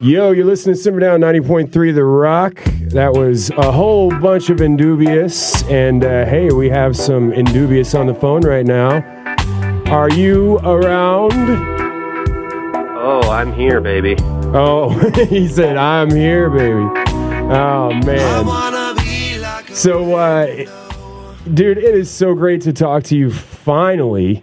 Yo, you're listening to Simmer Down 90.3 The Rock. That was a whole bunch of Indubious. And hey, we have some Indubious on the phone right now. Are you around? Oh, I'm here, baby. Oh, he said, I'm here, baby. Oh, man. So, dude, it is so great to talk to you finally.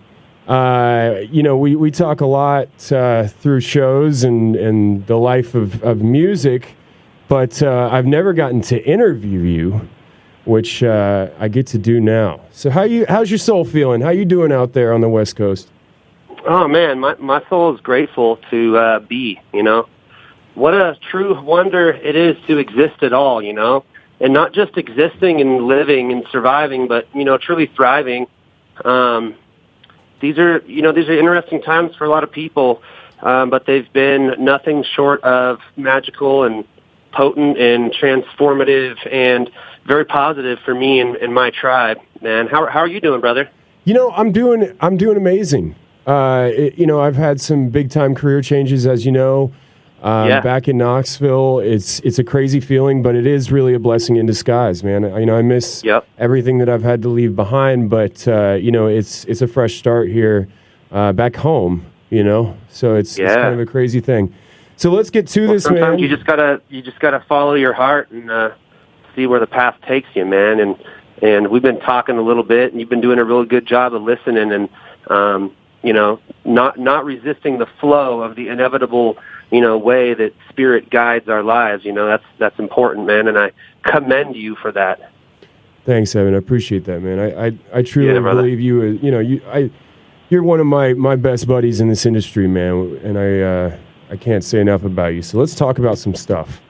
We talk a lot through shows and the life of music, but I've never gotten to interview you, which I get to do now. So how's your soul feeling? How you doing out there on the West Coast? Oh, man, my soul is grateful to be, What a true wonder it is to exist at all, And not just existing and living and surviving, but, truly thriving. These are interesting times for a lot of people, but they've been nothing short of magical and potent and transformative and very positive for me and my tribe. Man, how are you doing, brother? I'm doing amazing. I've had some big time career changes, as you know. Back in Knoxville, it's a crazy feeling, but it is really a blessing in disguise, man. I miss everything that I've had to leave behind, but it's a fresh start here back home, So it's kind of a crazy thing. So let's get to this, man. Sometimes you just gotta follow your heart and see where the path takes you, man. And we've been talking a little bit, and you've been doing a really good job of listening and not resisting the flow of the inevitable way that spirit guides our lives. That's important, man, and I commend you for that. Thanks, Evan. I appreciate that, man. I truly believe you. You're one of my best buddies in this industry, man, and I can't say enough about you. So let's talk about some stuff.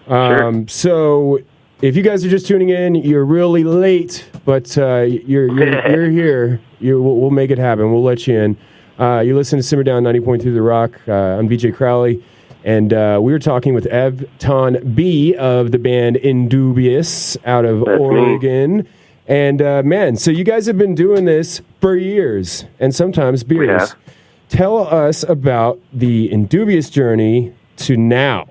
Sure. So if you guys are just tuning in, you're really late, but you're here. We'll make it happen. We'll let you in. You listen to Simmer Down 90.3 The Rock. I'm VJ Crowley, and we were talking with Evton B of the band Indubious out of Oregon. Me. And man, so you guys have been doing this for years, and sometimes beers. Yeah. Tell us about the Indubious journey to now.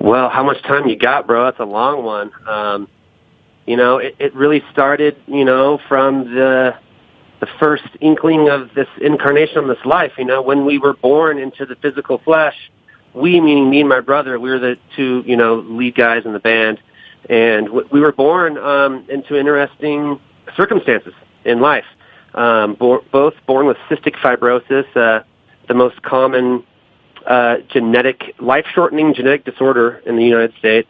Well, how much time you got, bro? That's a long one. It really started, from the first inkling of this incarnation of this life, when we were born into the physical flesh. We, meaning me and my brother, we were the two, lead guys in the band. And we were born into interesting circumstances in life. Both born with cystic fibrosis, the most common life-shortening genetic disorder in the United States.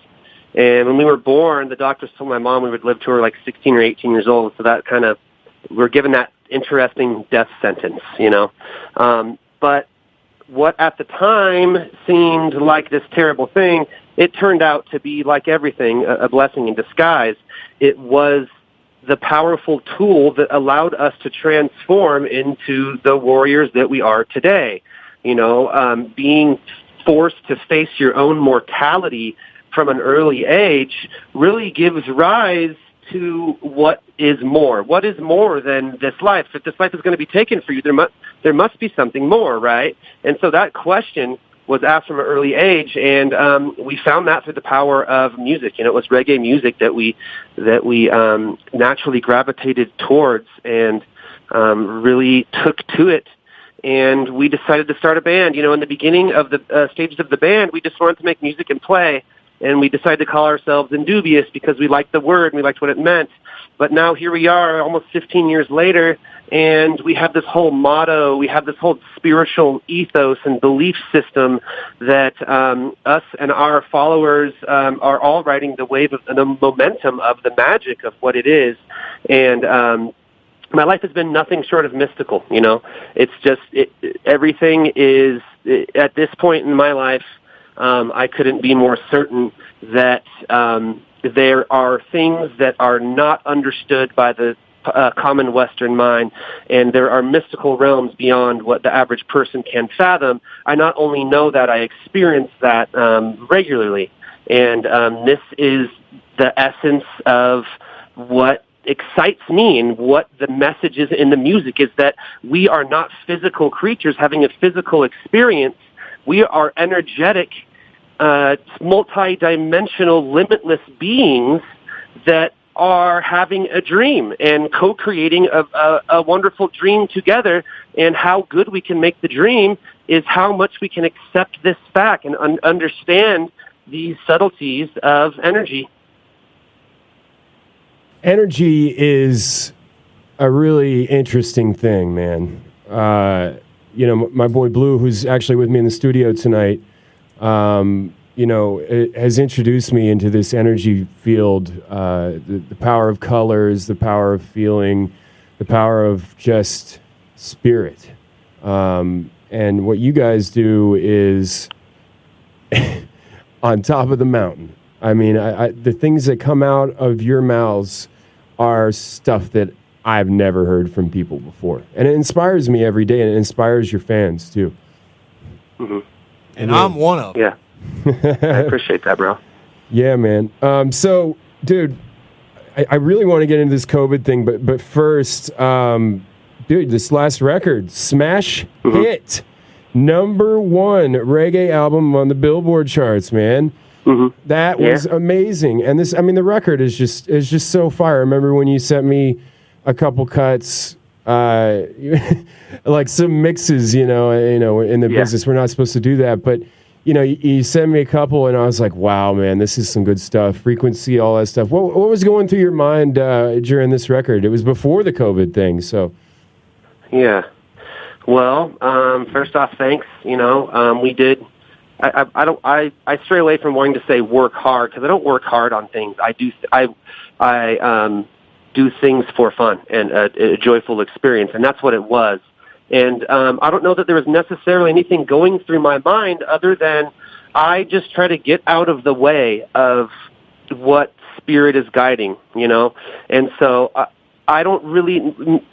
And when we were born, the doctors told my mom we would live to her like 16 or 18 years old. So that kind of, we're given that interesting death sentence, But what at the time seemed like this terrible thing, it turned out to be, like everything, a blessing in disguise. It was the powerful tool that allowed us to transform into the warriors that we are today. Being forced to face your own mortality from an early age really gives rise to what is more. What is more than this life? If this life is going to be taken for you, there must be something more, right? And so that question was asked from an early age, and we found that through the power of music. It was reggae music that we naturally gravitated towards and really took to it. And we decided to start a band. In the beginning of the stages of the band, we just wanted to make music and play. And we decided to call ourselves Indubious because we liked the word and we liked what it meant. But now here we are almost 15 years later, and we have this whole motto, we have this whole spiritual ethos and belief system that us and our followers are all riding the wave of the momentum of the magic of what it is. And my life has been nothing short of mystical, It's just, everything is, at this point in my life, I couldn't be more certain that there are things that are not understood by the common Western mind, and there are mystical realms beyond what the average person can fathom. I not only know that, I experience that regularly. And this is the essence of what excites me and what the message is in the music, is that we are not physical creatures having a physical experience. We are energetic, multi-dimensional, limitless beings that are having a dream and co-creating a wonderful dream together. And how good we can make the dream is how much we can accept this fact and understand these subtleties of energy. Energy is a really interesting thing, man. My boy Blue, who's actually with me in the studio tonight, has introduced me into this energy field, the power of colors, the power of feeling, the power of just spirit. And what you guys do is on top of the mountain. I mean, the things that come out of your mouths are stuff that I've never heard from people before. And it inspires me every day, and it inspires your fans, too. Mm-hmm. And I'm one of them. Yeah. I appreciate that, bro. Yeah, man. So, dude, I really want to get into this COVID thing, but first, dude, this last record, smash hit. Number 1 reggae album on the Billboard charts, man. Mm-hmm. That was amazing. And this, I mean, the record is just so fire. I remember when you sent me a couple cuts, like some mixes, in the business, we're not supposed to do that. But, you sent me a couple and I was like, wow, man, this is some good stuff. Frequency, all that stuff. What was going through your mind during this record? It was before the COVID thing, so. Yeah. Well, first off, thanks. We did. I stray away from wanting to say work hard because I don't work hard on things. I do things for fun and a joyful experience, and that's what it was. And I don't know that there was necessarily anything going through my mind other than I just try to get out of the way of what spirit is guiding, And so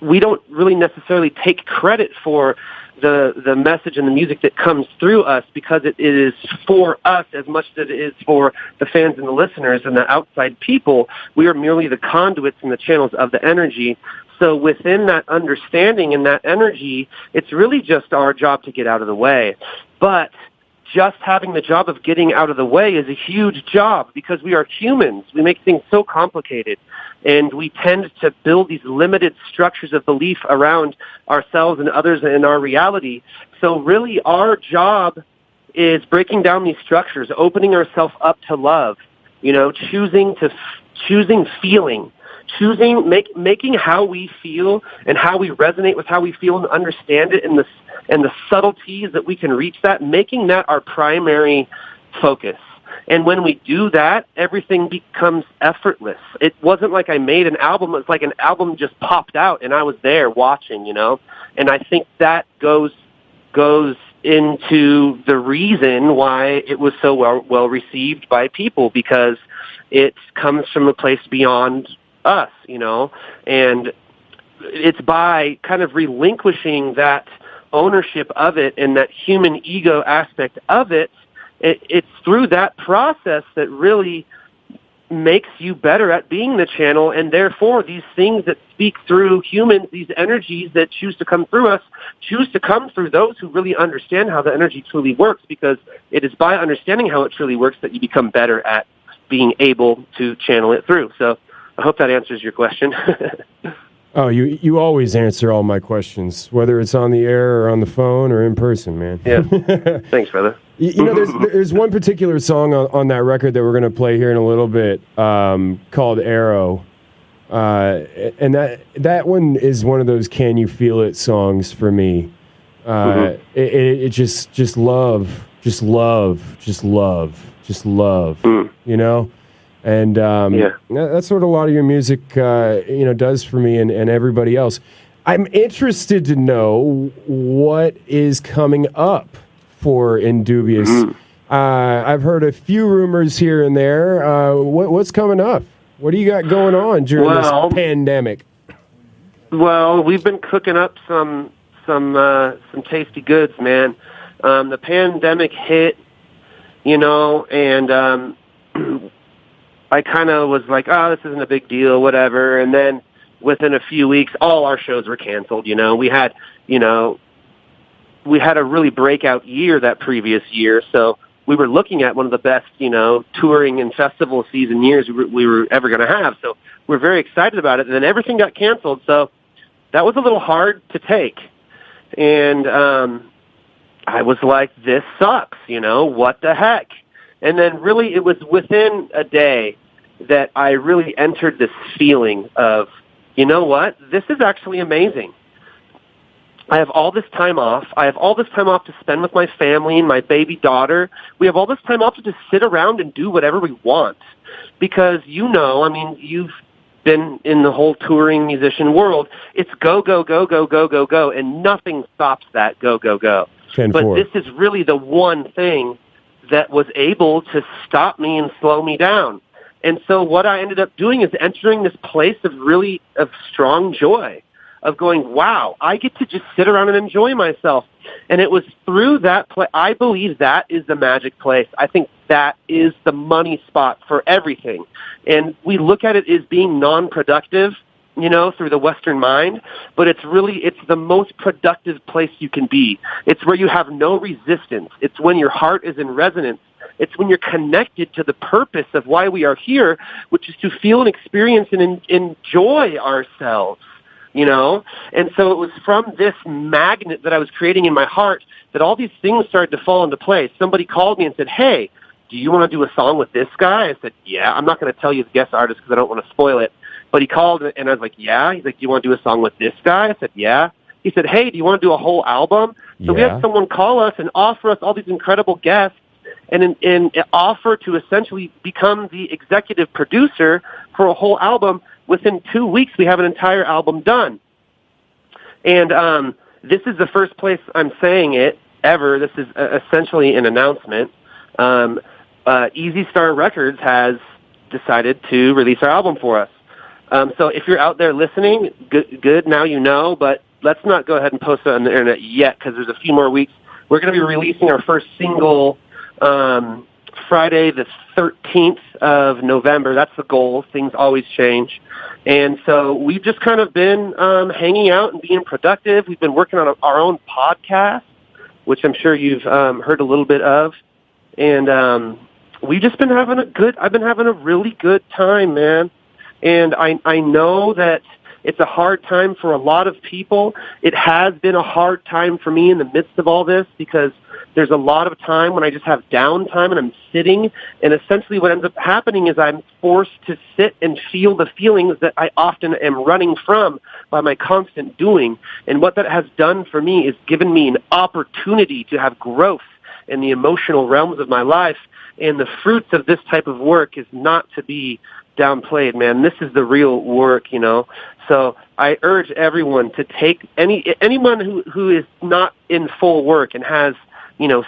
we don't really necessarily take credit for the message and the music that comes through us because it is for us as much as it is for the fans and the listeners and the outside people. We are merely the conduits and the channels of the energy. So within that understanding and that energy, it's really just our job to get out of the way. But just having the job of getting out of the way is a huge job because we are humans. We make things so complicated. And we tend to build these limited structures of belief around ourselves and others in our reality. So really our job is breaking down these structures, opening ourselves up to love, choosing feeling, making how we feel and how we resonate with how we feel and understand it and the subtleties that we can reach that, making that our primary focus. And when we do that, everything becomes effortless. It wasn't like I made an album. It's like an album just popped out and I was there watching, And I think that goes into the reason why it was so well received by people because it comes from a place beyond us, And it's by kind of relinquishing that ownership of it and that human ego aspect of it, it's through that process that really makes you better at being the channel, and therefore these things that speak through humans, these energies that choose to come through us, choose to come through those who really understand how the energy truly works, because it is by understanding how it truly works that you become better at being able to channel it through. So I hope that answers your question. Oh, you always answer all my questions, whether it's on the air or on the phone or in person, man. Yeah. Thanks, brother. There's one particular song on that record that we're going to play here in a little bit called Arrow. And that one is one of those Can You Feel It songs for me. It just love, And that's what a lot of your music, does for me and everybody else. I'm interested to know what is coming up for Indubious. I've heard a few rumors here and there. What's coming up? What do you got going on during this pandemic? Well, we've been cooking up some tasty goods, man. The pandemic hit, and I kind of was like, this isn't a big deal, whatever. And then within a few weeks, all our shows were canceled. We had, we had a really breakout year that previous year, so we were looking at one of the best, touring and festival season years we were ever going to have. So we're very excited about it. And then everything got canceled, so that was a little hard to take. And I was like, this sucks, what the heck? And then really it was within a day that I really entered this feeling of, you know what, this is actually amazing. I have all this time off. I have all this time off to spend with my family and my baby daughter. We have all this time off to just sit around and do whatever we want. Because, you've been in the whole touring musician world. It's go, go, go, go, go, go, go, and nothing stops that go, go, go. 10-4. But this is really the one thing that was able to stop me and slow me down. And so what I ended up doing is entering this place of strong joy, of going, wow, I get to just sit around and enjoy myself. And it was through that place. I believe that is the magic place. I think that is the money spot for everything. And we look at it as being non-productive, through the Western mind, but it's the most productive place you can be. It's where you have no resistance. It's when your heart is in resonance. It's when you're connected to the purpose of why we are here, which is to feel and experience and enjoy ourselves. And so it was from this magnet that I was creating in my heart that all these things started to fall into place. Somebody called me and said, hey, do you want to do a song with this guy? I said, yeah. I'm not going to tell you the guest artist because I don't want to spoil it. But he called, and I was like, yeah. He's like, do you want to do a song with this guy? I said, yeah. He said, hey, do you want to do a whole album? So we had someone call us and offer us all these incredible guests and offer to essentially become the executive producer for a whole album. Within 2 weeks, we have an entire album done. And this is the first place I'm saying it ever. This is essentially an announcement. Easy Star Records has decided to release our album for us. So if you're out there listening, good, now you know, but let's not go ahead and post it on the internet yet because there's a few more weeks. We're going to be releasing our first single Friday the 13th of November. That's the goal. Things always change. And so we've just kind of been hanging out and being productive. We've been working on our own podcast, which I'm sure you've heard a little bit of. And we've just been I've been having a really good time, man. And I know that it's a hard time for a lot of people. It has been a hard time for me in the midst of all this because there's a lot of time when I just have downtime and I'm sitting, and essentially what ends up happening is I'm forced to sit and feel the feelings that I often am running from by my constant doing. And what that has done for me is given me an opportunity to have growth in the emotional realms of my life, and the fruits of this type of work is not to be downplayed, man. This is the real work, So I urge everyone to take anyone who is not in full work and has,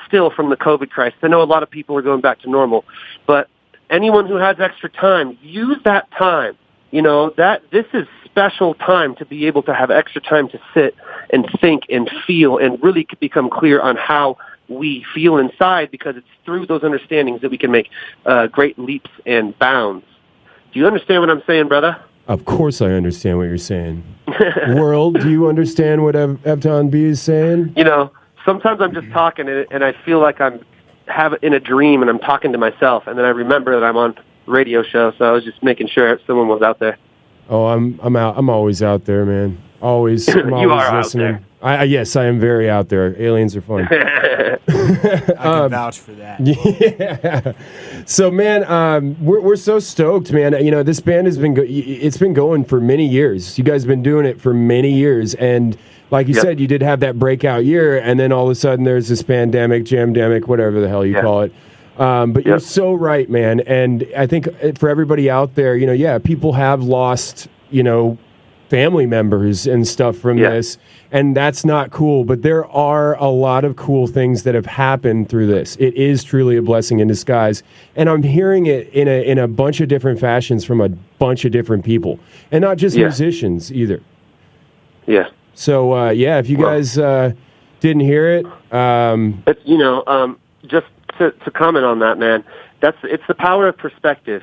still from the COVID crisis. I know a lot of people are going back to normal, but anyone who has extra time, use that time. This is special time to be able to have extra time to sit and think and feel and really become clear on how we feel inside, because it's through those understandings that we can make great leaps and bounds. Do you understand what I'm saying, brother? Of course I understand what you're saying. World, do you understand what Evton B is saying? Sometimes I'm just talking and I feel like I'm in a dream and I'm talking to myself, and then I remember that I'm on a radio show, so I was just making sure someone was out there. Oh, I'm out. I'm always out there, man. Always. I'm always you are listening. Out there. Yes, I am very out there. Aliens are fun. I can vouch for that. Yeah. So, man, we're so stoked, man. This band has been it's been going for many years. You guys have been doing it for many years, and like you said, you did have that breakout year, and then all of a sudden there's this pandemic, jamdemic, whatever the hell you call it. But you're so right, man. And I think for everybody out there, people have lost, family members and stuff from this, and that's not cool. But there are a lot of cool things that have happened through this. It is truly a blessing in disguise, and I'm hearing it in a bunch of different fashions from a bunch of different people, and not just musicians either. Yeah. So if you guys didn't hear it, just to comment on that, man, it's the power of perspective.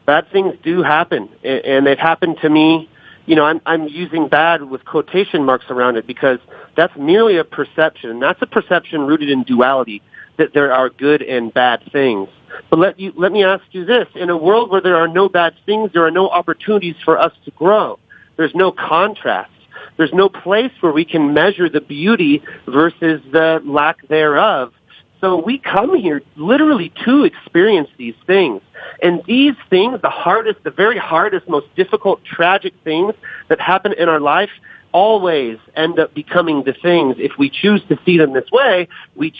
Bad things do happen, and they've happened to me. I'm using bad with quotation marks around it because that's merely a perception. And that's a perception rooted in duality, that there are good and bad things. But let me ask you this. In a world where there are no bad things, there are no opportunities for us to grow. There's no contrast. There's no place where we can measure the beauty versus the lack thereof. So we come here literally to experience these things. And these things, the very hardest, most difficult, tragic things that happen in our life always end up becoming the things. If we choose to see them this way, we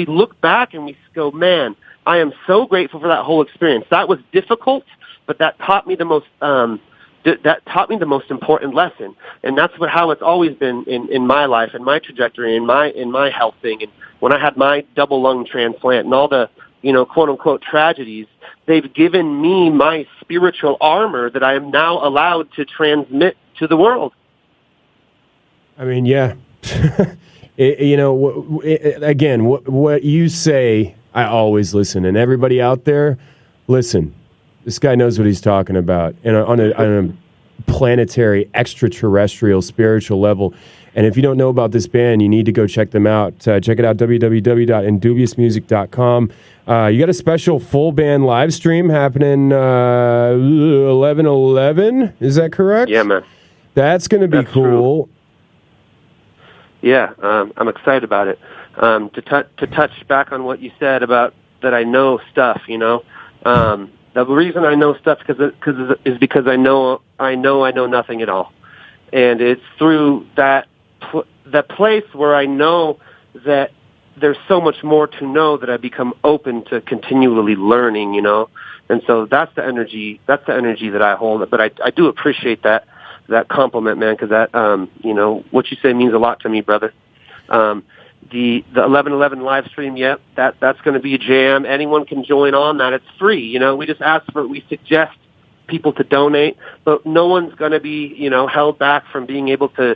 look back and we go, man, I am so grateful for that whole experience. That was difficult, but that taught me the most important lesson. And that's how it's always been in my life, in my trajectory, in my health thing. And when I had my double lung transplant and all the, quote unquote tragedies, they've given me my spiritual armor that I am now allowed to transmit to the world. I mean, yeah. Again, what you say, I always listen. And everybody out there, listen. This guy knows what he's talking about. And on a planetary, extraterrestrial, spiritual level. And if you don't know about this band, you need to go check them out. Check it out, www.indubiousmusic.com. You got a special full band live stream happening 11/11. Is that correct? Yeah, man. That's going to be cool. True. Yeah, I'm excited about it. To touch back on what you said about that I know stuff, the reason I know stuff is because I know nothing at all. And it's through that place where I know that there's so much more to know that I become open to continually learning, And so that's the energy that I hold. But I do appreciate that compliment, man, because that, what you say means a lot to me, brother. The 11/11 live stream, yep, that's going to be a jam. Anyone can join on that. It's free, we suggest people to donate, but no one's going to be, held back from being able to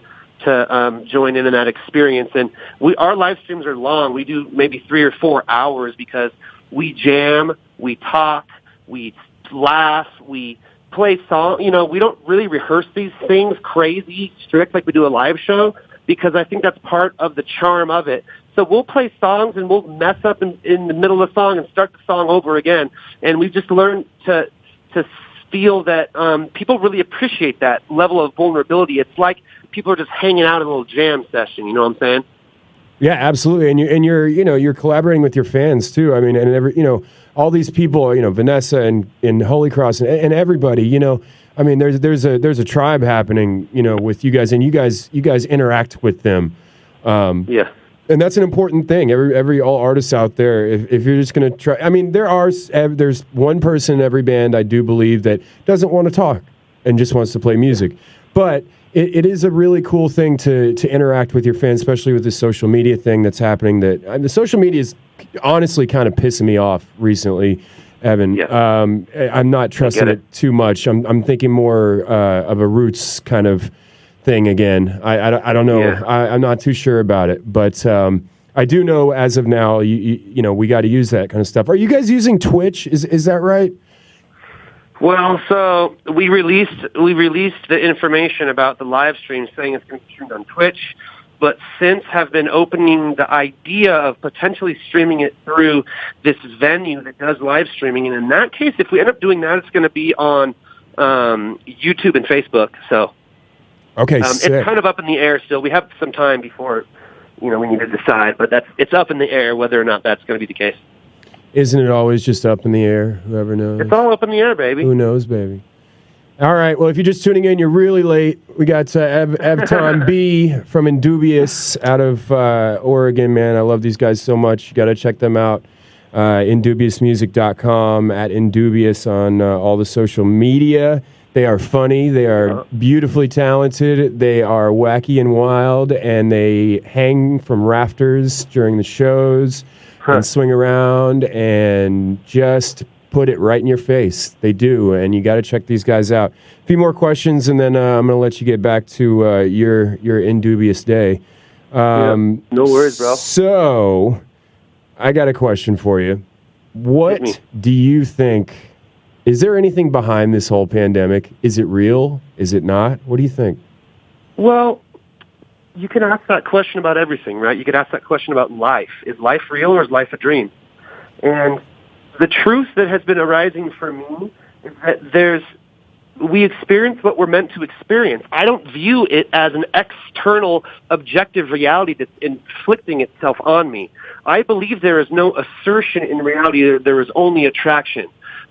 join in that experience. And our live streams are long. We do maybe 3 or 4 hours because we jam, we talk, we laugh, we play songs. We don't really rehearse these things crazy, strict like we do a live show, because I think that's part of the charm of it. So we'll play songs and we'll mess up in the middle of the song and start the song over again. And we've just learned to feel that people really appreciate that level of vulnerability. It's like people are just hanging out in a little jam session. You know what I'm saying? Yeah, absolutely. And you're collaborating with your fans too. I mean, and all these people, Vanessa and Holy Cross and everybody, I mean, there's a tribe happening, with you guys, and you guys interact with them. Yeah. And that's an important thing. All artists out there, if you're just going to try, I mean, there's one person in every band, I do believe, that doesn't want to talk and just wants to play music. But it is a really cool thing to interact with your fans, especially with this social media thing that's happening. The social media is honestly kind of pissing me off recently, Evan. Yeah. I'm not trusting it too much. I'm thinking more of a roots kind of thing again. I don't know. Yeah. I'm not too sure about it, but I do know as of now, we got to use that kind of stuff. Are you guys using Twitch? Is that right? Well, so we released the information about the live stream saying it's going to be streamed on Twitch, but since have been opening the idea of potentially streaming it through this venue that does live streaming. And in that case, if we end up doing that, it's going to be on YouTube and Facebook. So okay, it's kind of up in the air still. We have some time before we need to decide, but it's up in the air whether or not that's going to be the case. Isn't it always just up in the air? Whoever knows. It's all up in the air, baby. Who knows, baby? All right. Well, if you're just tuning in, you're really late. We got Evton B from Indubious out of Oregon, man. I love these guys so much. You got to check them out. Indubiousmusic.com, at Indubious on all the social media. They are funny. They are beautifully talented. They are wacky and wild, and they hang from rafters during the shows. And swing around and just put it right in your face. They do, and you got to check these guys out. A few more questions, and then I'm going to let you get back to your Indubious day. No worries, bro. So, I got a question for you. What do you think Is there anything behind this whole pandemic? Is it real? Is it not? What do you think? Well, you can ask that question about everything, right? You could ask that question about life. Is life real or is life a dream? And the truth that has been arising for me is that we experience what we're meant to experience. I don't view it as an external objective reality that's inflicting itself on me. I believe there is no assertion in reality. There is only attraction.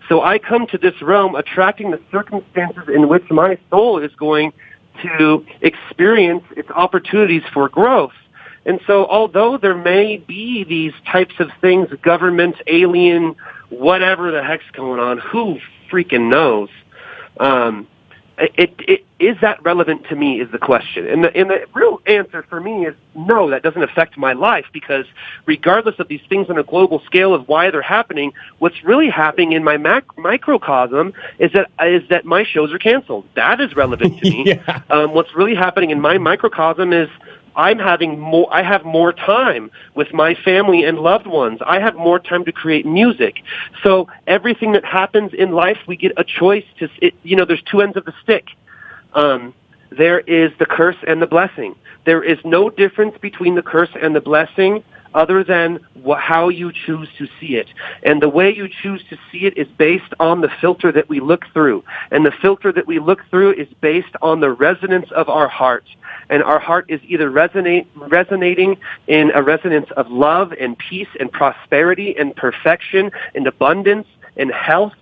So I come to this realm attracting the circumstances in which my soul is going to experience its opportunities for growth. And so although there may be these types of things, government, alien, whatever the heck's going on, who freaking knows? Is that relevant to me is the question. And the real answer for me is no, that doesn't affect my life, because regardless of these things on a global scale of why they're happening, what's really happening in my microcosm is that my shows are canceled. That is relevant to me. Yeah. What's really happening in my microcosm is I have more time with my family and loved ones. I have more time to create music. So everything that happens in life, we get a choice to, there's two ends of the stick. There is the curse and the blessing. There is no difference between the curse and the blessing other than how you choose to see it. And the way you choose to see it is based on the filter that we look through. And the filter that we look through is based on the resonance of our heart. And our heart is either resonating in a resonance of love and peace and prosperity and perfection and abundance and health,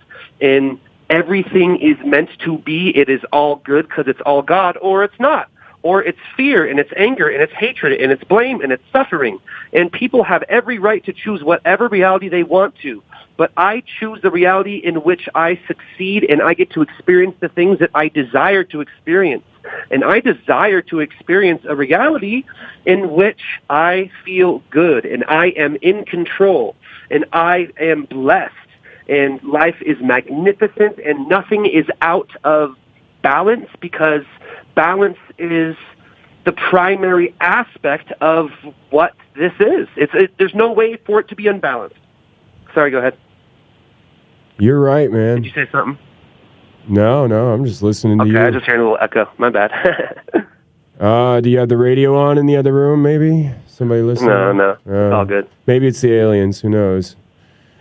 and everything is meant to be. It is all good because it's all God, or it's not. Or it's fear and it's anger and it's hatred and it's blame and it's suffering. And people have every right to choose whatever reality they want to. But I choose the reality in which I succeed, and I get to experience the things that I desire to experience. And I desire to experience a reality in which I feel good and I am in control and I am blessed and life is magnificent and nothing is out of balance, because balance is the primary aspect of what this is. There's no way for it to be unbalanced. Sorry, go ahead. You're right, man. Did you say something? No, I'm just listening to you. Okay, I just heard a little echo. My bad. Do you have the radio on in the other room, maybe? Somebody listening? No. It's all good. Maybe it's the aliens. Who knows?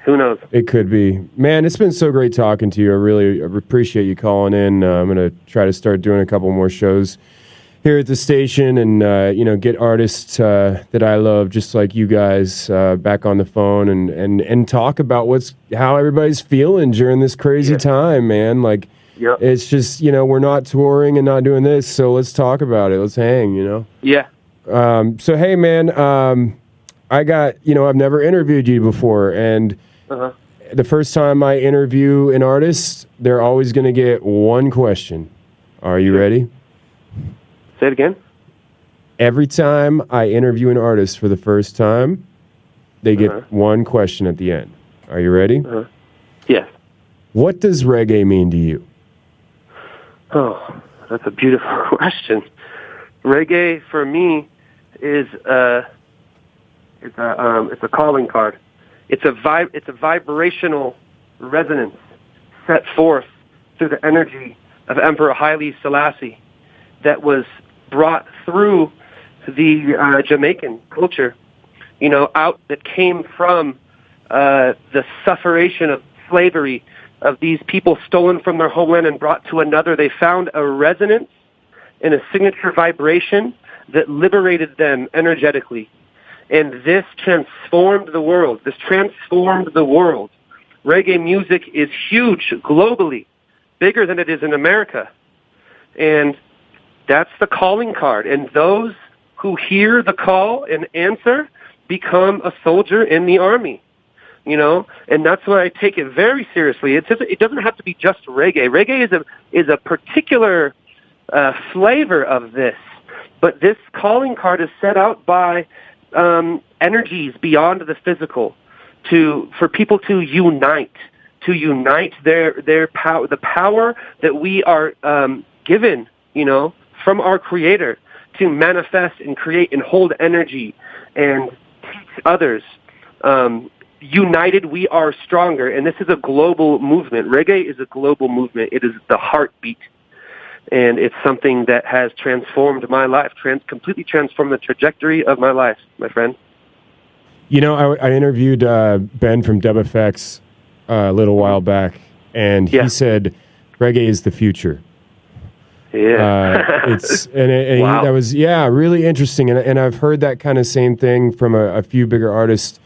Who knows? It could be. Man, it's been so great talking to you. I really appreciate you calling in. I'm going to try to start doing a couple more shows here at the station and, get artists that I love, just like you guys, back on the phone and talk about how everybody's feeling during this crazy time, man. Like, yep. It's just, we're not touring and not doing this, so let's talk about it. Let's hang, Yeah. So, hey, man, I got, I've never interviewed you before, and the first time I interview an artist, they're always going to get one question. Are you ready? Say it again. Every time I interview an artist for the first time, they get one question at the end. Are you ready? Yes. What does reggae mean to you? Oh, that's a beautiful question. Reggae for me is it's a calling card. It's a vibrational resonance set forth through the energy of Emperor Haile Selassie that was brought through the Jamaican culture, that came from the sufferation of slavery of these people stolen from their homeland and brought to another. They found a resonance and a signature vibration that liberated them energetically. And this transformed the world. Reggae music is huge globally, bigger than it is in America. And that's the calling card. And those who hear the call and answer become a soldier in the army, and that's why I take it very seriously. It doesn't have to be just reggae. Reggae is a particular flavor of this, but this calling card is set out by energies beyond the physical for people to unite their power, the power that we are given, from our Creator to manifest and create and hold energy and teach others. united, we are stronger. And this is a global movement. Reggae is a global movement. It is the heartbeat. And it's something that has transformed my life, completely transformed the trajectory of my life, my friend. You know, I interviewed Ben from WFX a little while back, and he said reggae is the future. Yeah. Wow. That was really interesting, and I've heard that kind of same thing from a few bigger artists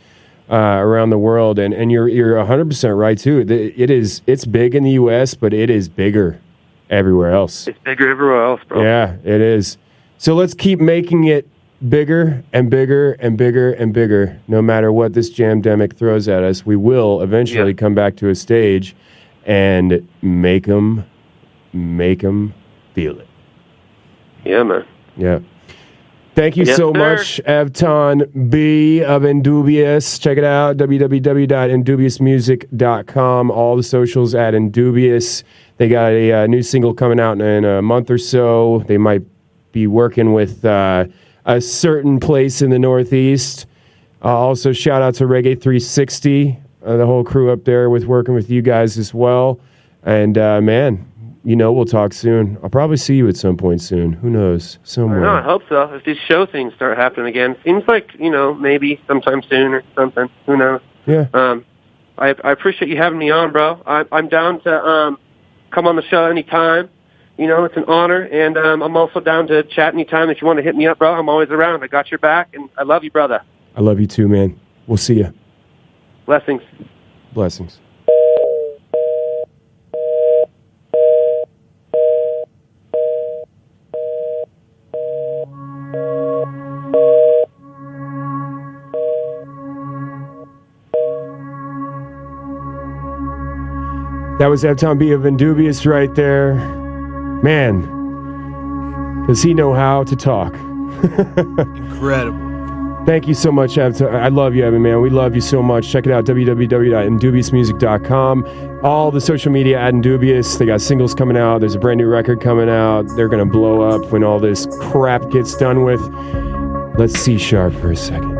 around the world, and you're 100% right too. It's big in the U.S., but it is bigger everywhere else. It's bigger everywhere else, bro. Yeah, it is. So let's keep making it bigger and bigger and bigger and bigger. No matter what this jamdemic throws at us, we will eventually come back to a stage and make them feel it. Yeah, man. Yeah. Thank you so much, Evton B of Indubious. Check it out, www.indubiousmusic.com. All the socials at Indubious. They got a new single coming out in a month or so. They might be working with a certain place in the Northeast. Also, shout out to Reggae 360, the whole crew up there with working with you guys as well. And, man, you know, we'll talk soon. I'll probably see you at some point soon. Who knows? Somewhere. I hope so. If these show things start happening again, seems like, you know, maybe sometime soon or something. Who knows? Yeah. I appreciate you having me on, bro. I'm down to come on the show anytime. You know, it's an honor, and I'm also down to chat anytime. If you want to hit me up, bro, I'm always around. I got your back, and I love you, brother. I love you too, man. We'll see you. Blessings. Blessings. That was Evton B of Indubious right there. Man, does he know how to talk? Incredible. Thank you so much, Evton. I love you, Evan, man. We love you so much. Check it out, www.indubiousmusic.com. All the social media at Indubious. They got singles coming out. There's a brand new record coming out. They're going to blow up when all this crap gets done with. Let's C# for a second.